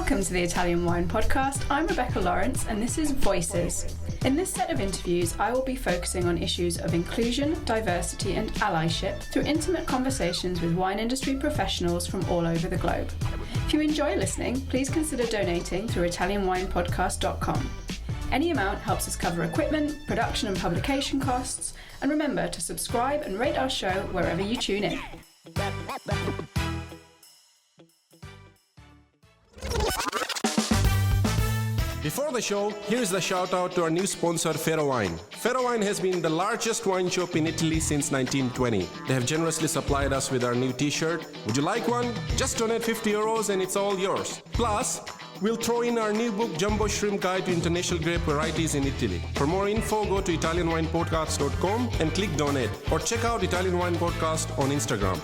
Welcome to the Italian Wine Podcast. I'm Rebecca Lawrence and this is Voices. In this set of interviews, I will be focusing on issues of inclusion, diversity and allyship through intimate conversations with wine industry professionals from all over the globe. If you enjoy listening, please consider donating through ItalianWinePodcast.com. Any amount helps us cover equipment, production and publication costs, and remember to subscribe and rate our show wherever you tune in. Before the show, here's the shout out to our new sponsor, Ferro Wine. Ferro Wine has been the largest wine shop in Italy since 1920. They have generously supplied us with our new t-shirt. Would you like one? Just donate €50 and it's all yours. Plus, we'll throw in our new book, Jumbo Shrimp Guide to International Grape Varieties in Italy. For more info, go to ItalianWinePodcast.com and click donate, or check out Italian Wine Podcast on Instagram.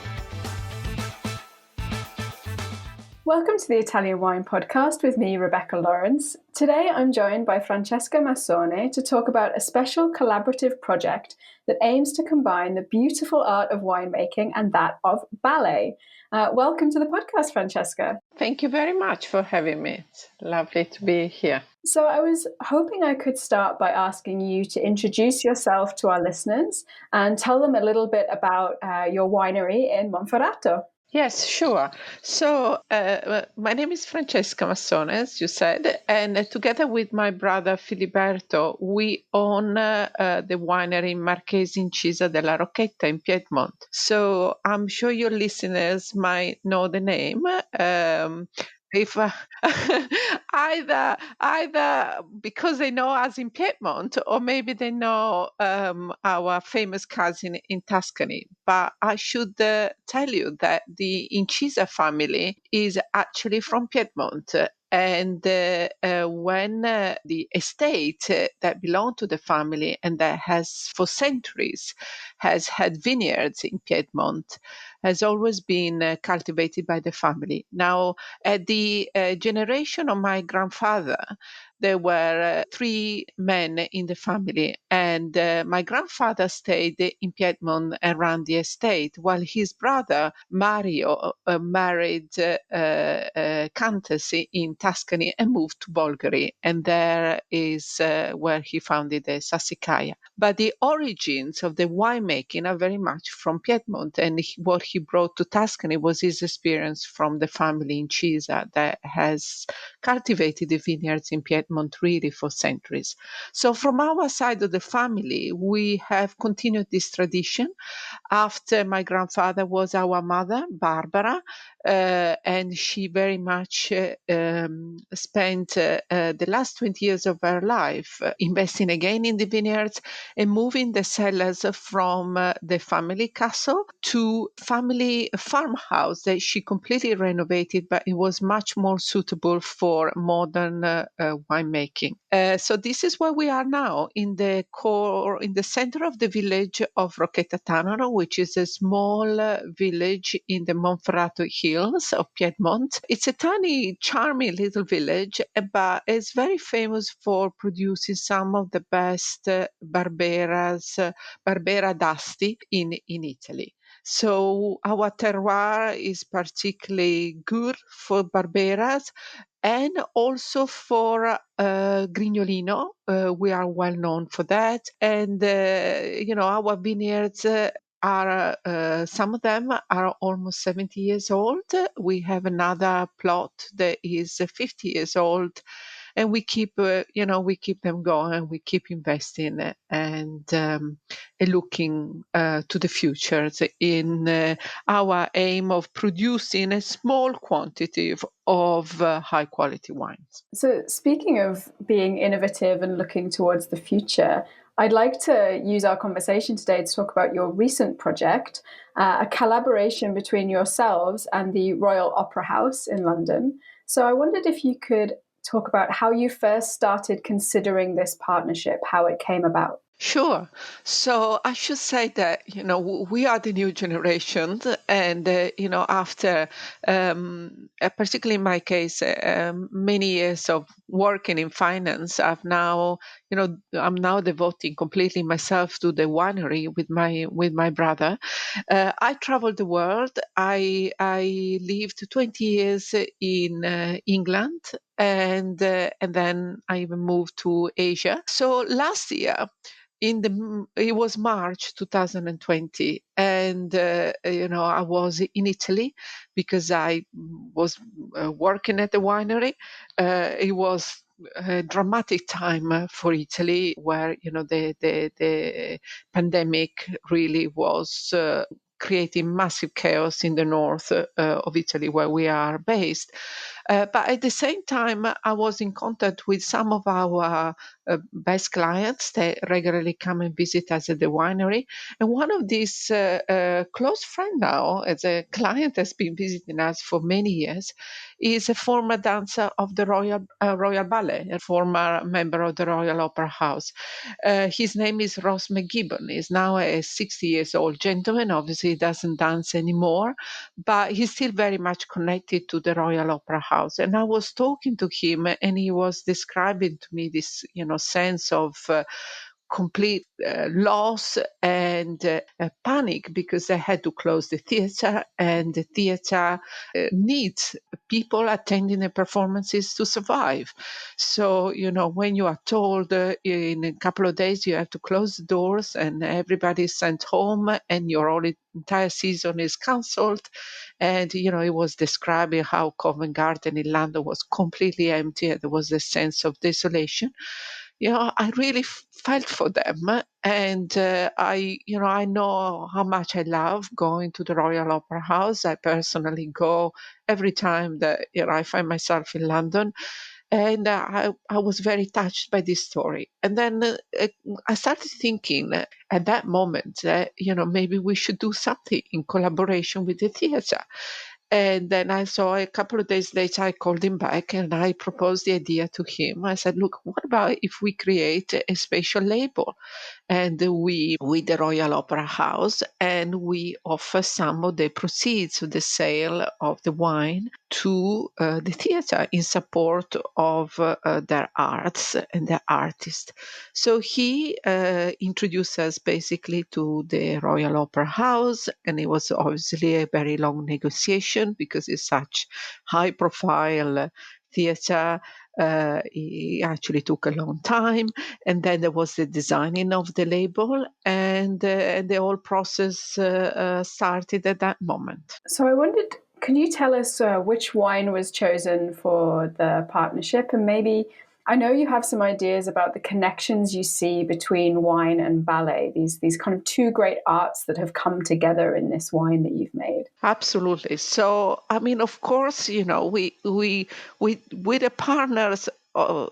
Welcome to the Italian Wine Podcast with me, Rebecca Lawrence. Today I'm joined by Francesca Massone to talk about a special collaborative project that aims to combine the beautiful art of winemaking and that of ballet. Welcome to the podcast, Francesca. Thank you very much for having me. It's lovely to be here. So I was hoping I could start by asking you to introduce yourself to our listeners and tell them a little bit about your winery in Monferrato. Yes, sure. So my name is Francesca Massone, as you said, and together with my brother Filiberto, we own the winery Marchesi Incisa della Rocchetta in Piedmont. So I'm sure your listeners might know the name. If either because they know us in Piedmont, or maybe they know our famous cousin in Tuscany. But I should tell you that the Incisa family is actually from Piedmont. And when the estate that belonged to the family and that has for centuries has had vineyards in Piedmont has always been cultivated by the family. Now, at the generation of my grandfather, there were three men in the family, and my grandfather stayed in Piedmont and ran the estate, while his brother Mario married a countess in Tuscany and moved to Bulgaria, and there is where he founded the Sassicaia. But the origins of the winemaking are very much from Piedmont, and what he brought to Tuscany was his experience from the family in Incisa that has cultivated the vineyards in Piedmont really for centuries. So from our side of the family, we have continued this tradition. After my grandfather was our mother, Barbara, and she very much spent the last 20 years of her life investing again in the vineyards and moving the cellars from the family castle to family farmhouse that she completely renovated, but it was much more suitable for modern winemaking. So this is where we are now, in the center of the village of Rocchetta Tanaro, which is a small village in the Monferrato Hills of Piedmont. It's a tiny, charming little village, but it's very famous for producing some of the best Barbera d'Asti in Italy. So our terroir is particularly good for Barberas and also for Grignolino. We are well known for that. And, our vineyards are some of them are almost 70 years old. We have another plot that is 50 years old. And we keep them going. We keep investing and looking to the future in our aim of producing a small quantity of high quality wines. So speaking of being innovative and looking towards the future, I'd like to use our conversation today to talk about your recent project, a collaboration between yourselves and the Royal Opera House in London. So I wondered if you could talk about how you first started considering this partnership, how it came about. Sure. So I should say that, we are the new generation. And, after, particularly in my case, many years of working in finance, I'm now devoting completely myself to the winery with my brother. I traveled the world. I lived 20 years in England. And then I even moved to Asia. So last year, it was March 2020, and I was in Italy because I was working at the winery. It was a dramatic time for Italy, where the pandemic really was creating massive chaos in the north of Italy, where we are based. But at the same time, I was in contact with some of our best clients that regularly come and visit us at the winery. And one of these close friend now, as a client, has been visiting us for many years, is a former dancer of the Royal Ballet, a former member of the Royal Opera House. His name is Ross McGibbon. He's now a 60 years old gentleman. Obviously, he doesn't dance anymore, but he's still very much connected to the Royal Opera House. And I was talking to him, and he was describing to me this, sense of complete loss and panic, because they had to close the theater, and the theater needs people attending the performances to survive. So, when you are told in a couple of days you have to close the doors and everybody is sent home and your whole entire season is cancelled. And, it was describing how Covent Garden in London was completely empty, and there was a sense of desolation. I really felt for them. And I know how much I love going to the Royal Opera House. I personally go every time that I find myself in London. And I was very touched by this story. And then I started thinking at that moment that, maybe we should do something in collaboration with the theater. And then I saw a couple of days later, I called him back and I proposed the idea to him. I said, look, what about if we create a special label? And we, with the Royal Opera House, and we offer some of the proceeds of the sale of the wine to the theater in support of their arts and their artists. So he introduced us basically to the Royal Opera House, and it was obviously a very long negotiation because it's such high profile theater. It actually took a long time. And then there was the designing of the label, and the whole process started at that moment. So I wondered, can you tell us which wine was chosen for the partnership? And maybe, I know you have some ideas about the connections you see between wine and ballet, these kind of two great arts that have come together in this wine that you've made. Absolutely. So, I mean, of course, we with the partners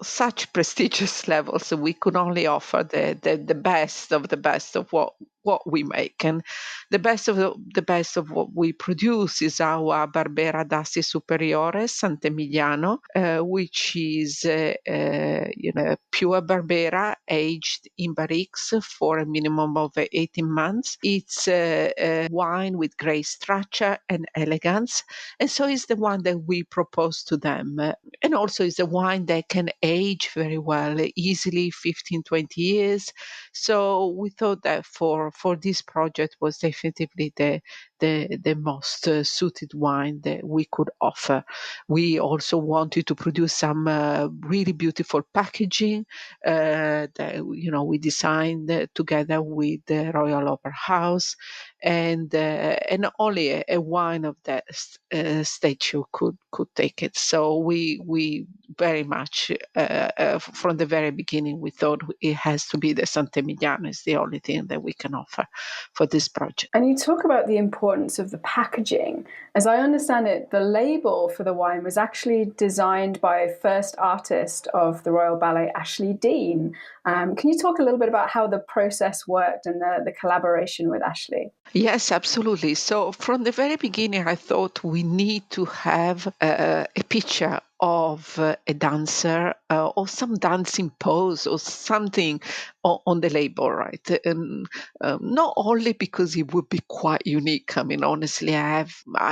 such prestigious levels, we could only offer the best of the best of what we make. And the best of what we produce is our Barbera d'Asti Superiore Sant'Emiliano, which is pure Barbera aged in barriques for a minimum of 18 months. It's a wine with great structure and elegance, and so it's the one that we propose to them. And also it's a wine that can age very well, easily 15, 20 years. So we thought that for this project was definitely the most suited wine that we could offer. We also wanted to produce some really beautiful packaging that we designed together with the Royal Opera House, and only a wine of that stature could take it. So we very much from the very beginning we thought it has to be the Sant'Emiliano. Is the only thing that we can offer for this project. And you talk about the importance of the packaging. As I understand it, the label for the wine was actually designed by first artist of the Royal Ballet, Ashley Dean. Can you talk a little bit about how the process worked and the collaboration with Ashley? Yes, absolutely. So from the very beginning, I thought we need to have a picture of a dancer or some dancing pose or something on the label, right? Not only because it would be quite unique. I mean, honestly, I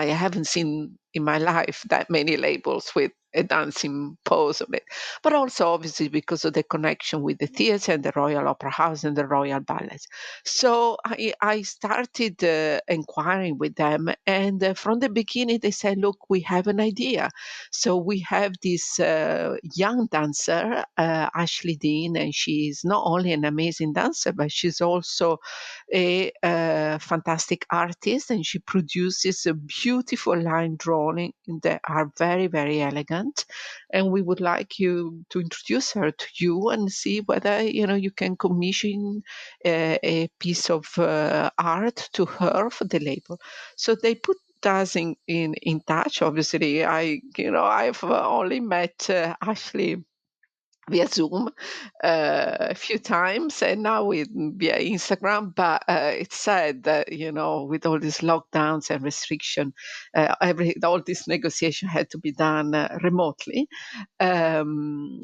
haven't seen in my life that many labels with a dancing pose of it, but also obviously because of the connection with the theatre and the Royal Opera House and the Royal Ballet. So I started inquiring with them, and from the beginning they said, "Look, we have an idea." So we have this young dancer, Ashley Dean, and she's not only an amazing dancer, but she's also a fantastic artist, and she produces a beautiful line drawing that are very, very elegant. And we would like you to introduce her to you and see whether you can commission a piece of art to her for the label. So they put us in touch. Obviously, I've only met Ashley via Zoom a few times, and now via Instagram. But it's sad that with all these lockdowns and restriction, all this negotiation had to be done remotely. Um,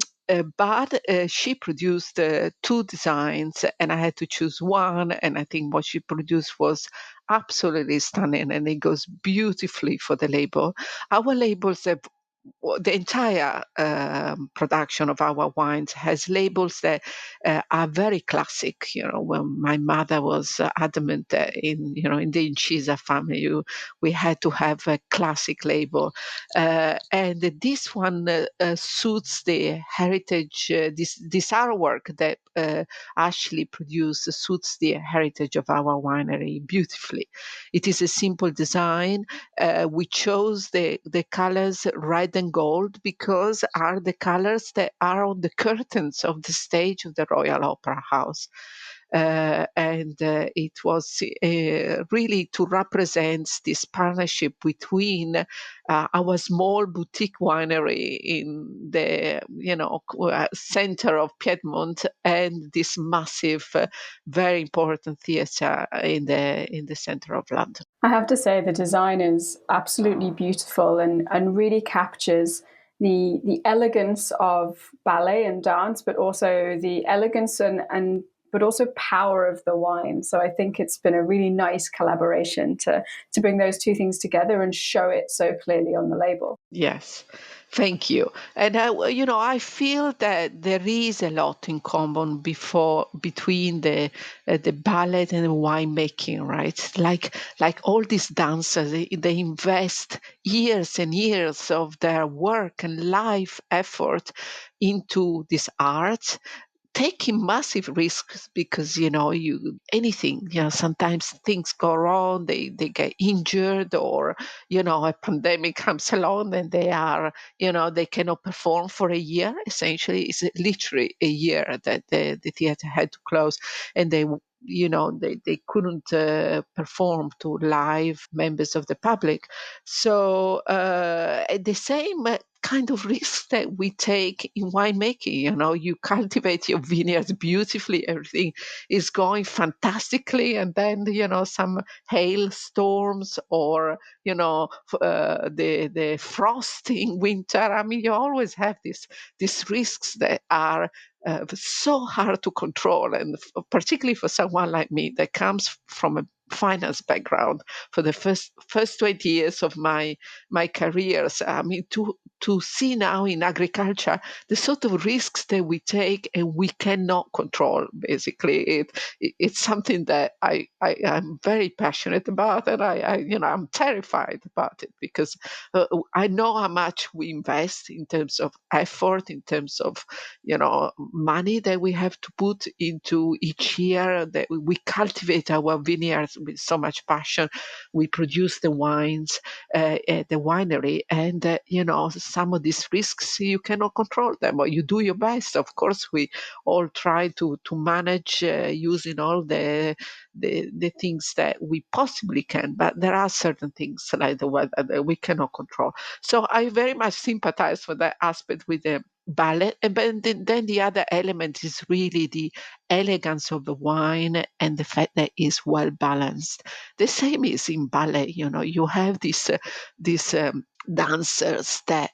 but she produced two designs, and I had to choose one. And I think what she produced was absolutely stunning, and it goes beautifully for the label. Our labels have the entire production of our wines has labels that are very classic. When my mother was adamant that in the Incisa family, we had to have a classic label, and this one suits the heritage. This artwork that Ashley produced suits the heritage of our winery beautifully. It is a simple design. We chose the colors red and gold because are the colors that are on the curtains of the stage of the Royal Opera House. And it was really to represent this partnership between our small boutique winery in the center of Piedmont and this massive, very important theatre in the center of London. I have to say the design is absolutely beautiful and really captures the elegance of ballet and dance, but also the elegance and but also power of the wine. So I think it's been a really nice collaboration to bring those two things together and show it so clearly on the label. Yes, thank you. And I feel that there is a lot in common between the ballet and the winemaking, right? Like all these dancers, they invest years and years of their work and life effort into this art, taking massive risks because anything, sometimes things go wrong, they get injured, or a pandemic comes along and they cannot perform for a year. Essentially, it's literally a year that the theater had to close, and they couldn't perform to live members of the public. So the same kind of risk that we take in winemaking. You cultivate your vineyards beautifully, everything is going fantastically, and then some hailstorms or the frost in winter. I mean, you always have these risks that are so hard to control, and particularly for someone like me that comes from a finance background. For the first 20 years of my careers, I mean, to see now in agriculture the sort of risks that we take and we cannot control. Basically, it's something that I'm very passionate about, and I'm terrified about it because I know how much we invest in terms of effort, in terms of money that we have to put into each year, that we cultivate our vineyards with so much passion. We produce the wines at the winery, and some of these risks you cannot control them, or you do your best. Of course, we all try to manage using all the things that we possibly can, but there are certain things like the weather that we cannot control. So I very much sympathize for that aspect with the ballet. But then the other element is really the elegance of the wine and the fact that it's well balanced. The same is in ballet. You have these dancers that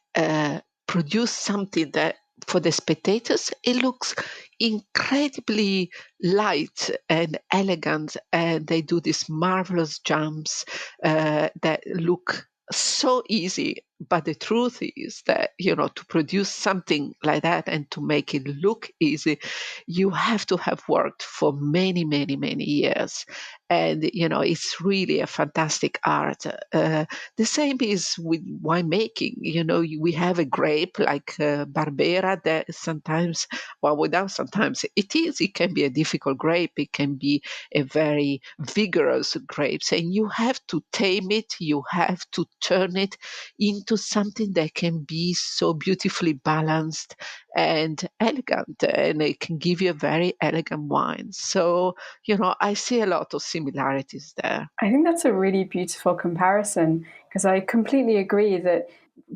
produce something that for the spectators, it looks incredibly light and elegant, and they do these marvelous jumps that look so easy. But the truth is that, to produce something like that and to make it look easy, you have to have worked for many, many, many years. And, it's really a fantastic art. The same is with winemaking. We have a grape like Barbera that sometimes, well, sometimes it can be a difficult grape. It can be a very vigorous grape. And you have to tame it. You have to turn it into something that can be so beautifully balanced and elegant. And it can give you a very elegant wine. So, I see a lot of similarities there. I think that's a really beautiful comparison, because I completely agree that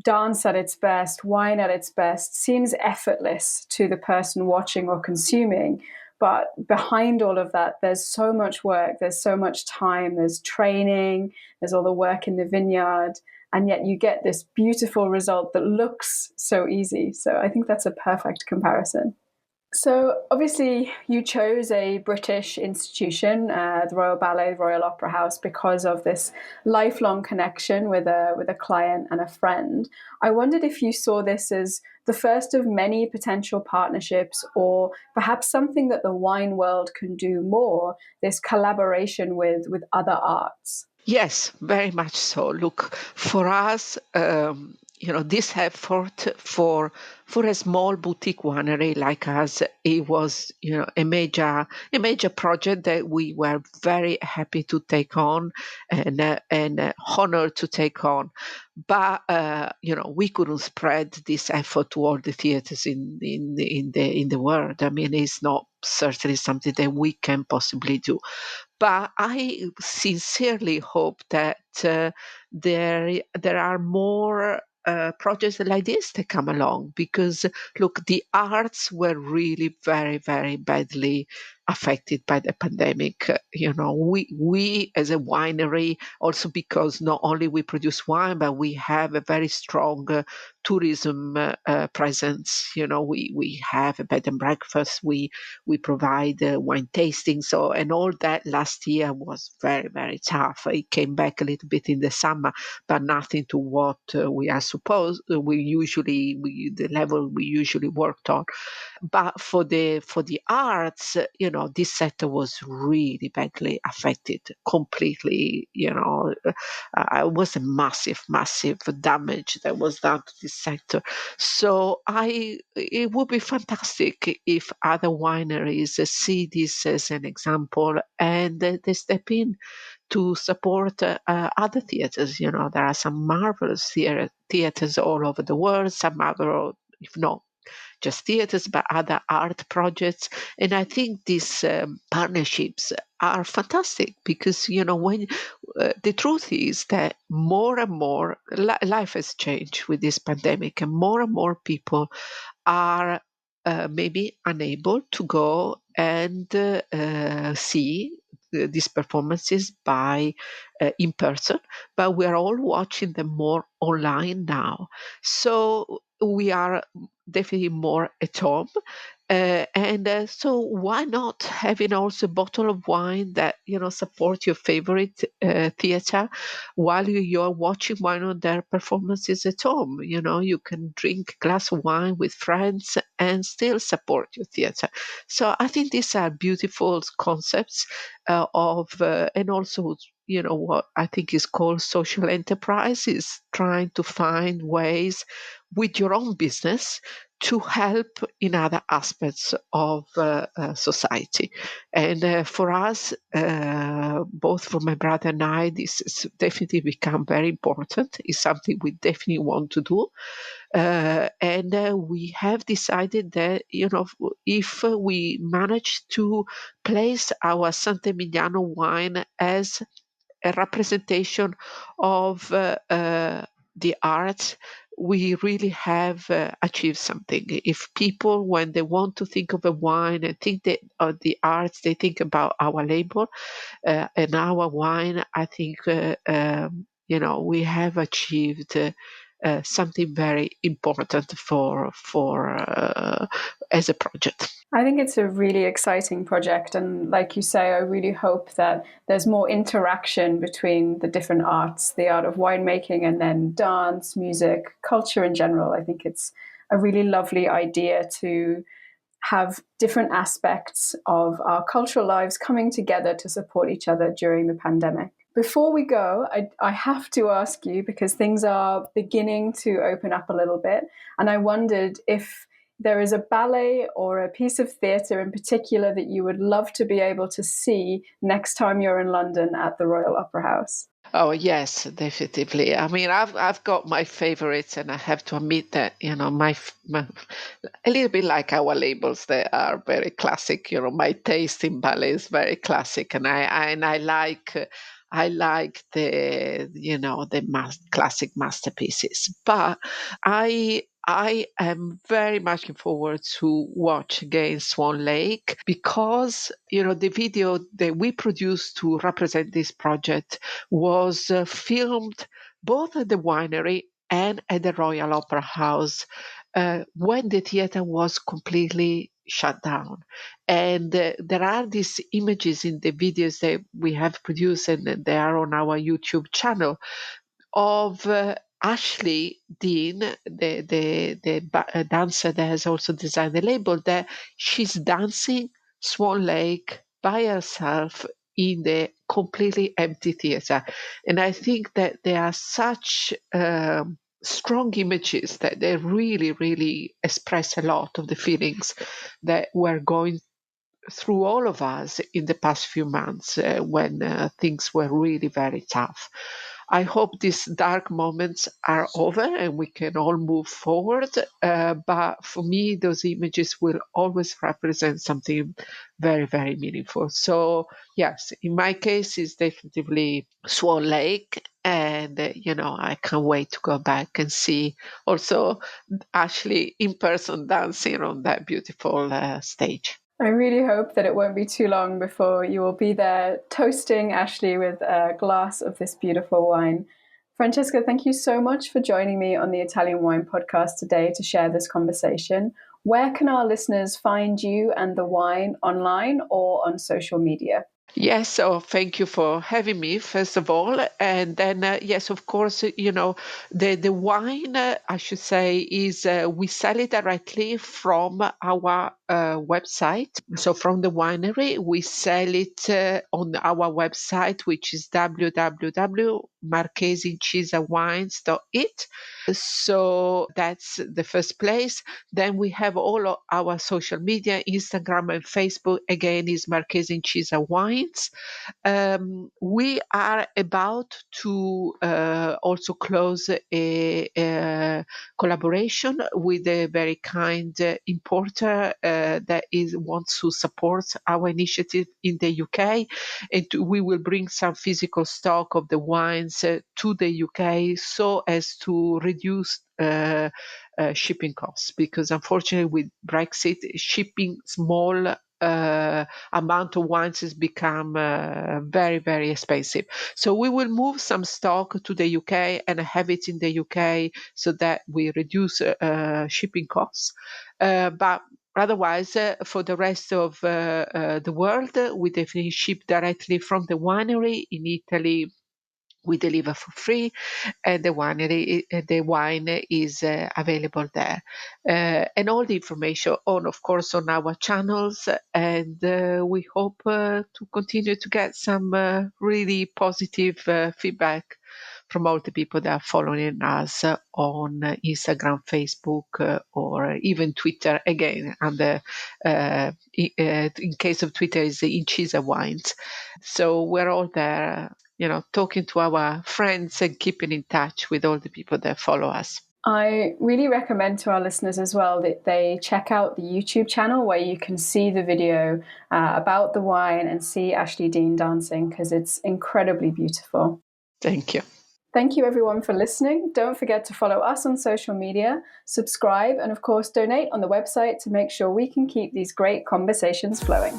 dance at its best, wine at its best, seems effortless to the person watching or consuming. But behind all of that, there's so much work, there's so much time, there's training, there's all the work in the vineyard, and yet you get this beautiful result that looks so easy. So I think that's a perfect comparison. So obviously you chose a British institution, the Royal Ballet, Royal Opera House, because of this lifelong connection with a client and a friend. I wondered if you saw this as the first of many potential partnerships, or perhaps something that the wine world can do more, this collaboration with other arts. Yes, very much so. Look, for us, this effort for a small boutique winery like us, it was, a major project that we were very happy to take on and honored to take on. But we couldn't spread this effort to all the theaters in the world. I mean, it's not certainly something that we can possibly do. But I sincerely hope that there are more projects like this that come along, because look, the arts were really very, very badly affected by the pandemic. We as a winery, also because not only we produce wine, but we have a very strong tourism presence. We have a bed and breakfast. We provide wine tasting. So, and all that last year was very, very tough. It came back a little bit in the summer, but nothing to what we are supposed. The level we usually worked on. But for the arts, this sector was really badly affected, completely. It was a massive, massive damage that was done to this sector. So it would be fantastic if other wineries see this as an example and they step in to support other theaters. There are some marvelous theaters all over the world, some other, if not just theaters, but other art projects. And I think these partnerships are fantastic because, when the truth is that more and more life has changed with this pandemic, and more people are maybe unable to go and see these performances by in person, but we are all watching them more online now. So we are definitely more at home. So why not having also a bottle of wine that support your favorite theater while you're watching one of their performances at home? You can drink a glass of wine with friends and still support your theater. So I think these are beautiful concepts and also what I think is called social enterprise, is trying to find ways with your own business to help in other aspects of society. And for us, both for my brother and I, this has definitely become very important. It's something we definitely want to do. And we have decided that, if we manage to place our Sant'Emiliano wine as a representation of the arts, we really have achieved something. If people, when they want to think of a wine and think that of the arts, they think about our label and our wine, I think we have achieved something very important for as a project. I think it's a really exciting project, and like you say, I really hope that there's more interaction between the different arts, the art of winemaking, and then dance, music, culture in general. I think it's a really lovely idea to have different aspects of our cultural lives coming together to support each other during the pandemic. Before we go, I have to ask you, because things are beginning to open up a little bit, and I wondered if there is a ballet or a piece of theatre in particular that you would love to be able to see next time you're in London at the Royal Opera House. Oh yes, definitely. I mean, I've got my favorites, and I have to admit that my a little bit like our labels, they are very classic. My taste in ballet is very classic, and I like the classic masterpieces. But I am very much looking forward to watch again Swan Lake, because the video that we produced to represent this project was filmed both at the winery and at the Royal Opera House when the theatre was completely shut down. And there are these images in the videos that we have produced, and they are on our YouTube channel, of Ashley Dean, the dancer that has also designed the label, that she's dancing Swan Lake by herself in the completely empty theatre. And I think that there are such strong images that they really, really express a lot of the feelings that we're going through, all of us, in the past few months when things were really very tough. I hope these dark moments are over and we can all move forward. But for me, those images will always represent something very, very meaningful. So yes, in my case, it's definitely Swan Lake. And, I can't wait to go back and see also Ashley in person dancing on that beautiful stage. I really hope that it won't be too long before you will be there toasting Ashley with a glass of this beautiful wine. Francesca, thank you so much for joining me on the Italian Wine Podcast today to share this conversation. Where can our listeners find you and the wine, online or on social media? Yes, so thank you for having me, first of all. And then, yes, of course, the wine, I should say, is we sell it directly from our website. So from the winery, we sell it on our website, which is www.marchesinchisawines.it. So that's the first place. Then we have all of our social media, Instagram and Facebook, again, is Marchesi Incisa Wines. We are about to also close a collaboration with a very kind importer that wants to support our initiative in the UK, and we will bring some physical stock of the wines to the UK so as to reduce shipping costs, because unfortunately with Brexit, shipping small amount of wines has become very, very expensive. So we will move some stock to the UK and have it in the UK so that we reduce shipping costs. But otherwise, for the rest of the world, we definitely ship directly from the winery. In Italy, we deliver for free, and the wine is available there. And all the information of course, on our channels. And we hope to continue to get some really positive feedback from all the people that are following us on Instagram, Facebook, or even Twitter. Again, and in case of Twitter, is Incisa Wines. So we're all there, talking to our friends and keeping in touch with all the people that follow us. I really recommend to our listeners as well that they check out the YouTube channel where you can see the video about the wine and see Ashley Dean dancing, because it's incredibly beautiful. Thank you. Thank you everyone for listening. Don't forget to follow us on social media, subscribe, and of course donate on the website to make sure we can keep these great conversations flowing.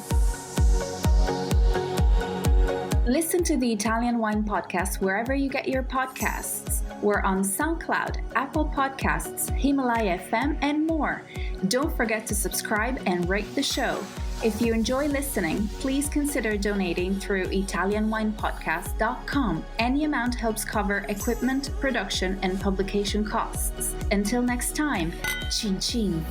Listen to the Italian Wine Podcast wherever you get your podcasts. We're on SoundCloud, Apple Podcasts, Himalaya FM, and more. Don't forget to subscribe and rate the show. If you enjoy listening, please consider donating through ItalianWinePodcast.com. Any amount helps cover equipment, production, and publication costs. Until next time, Cin Cin.